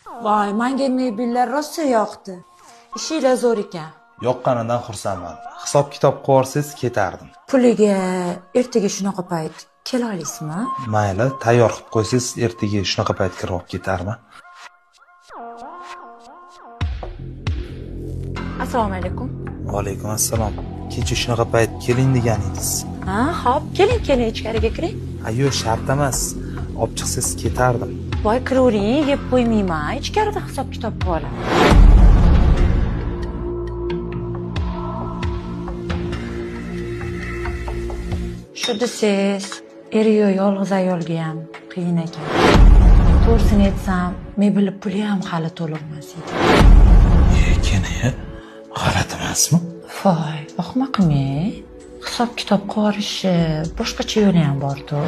Voy, menga mebellar rosa yoqdi. Ishinglar zo'r ekan. Yoqqanidan xursandman. Hisob kitob qilib ketardim. Puliga ertaga shunaqa payt kela olasizmi? Mayli, tayyor qilib qo'ysiz, ertaga shunaqa payt kirib olib ketarman. Assalomu alaykum. Va alaykum assalom. Kecha shunaqa payt keling deganingiz. Ha, xo'p, keling, ichkariga kiring. Ayo, shart emas. Olib chiqsiz ketardim. Voy, kiravering, yeb qo'ymayman. Ichkarida hisob kitob qilib olaman. Shu desiz, eri-yu yolg'iz ayolga ham qiyin ekan. To'g'risini aytsam, mebel puli ham hali to'liq emas edi. Kene, g'alati emasmi? Voy, ahmoqmi? Hisob kitob qilib olishi boshqacha yo'li ham bor-ku.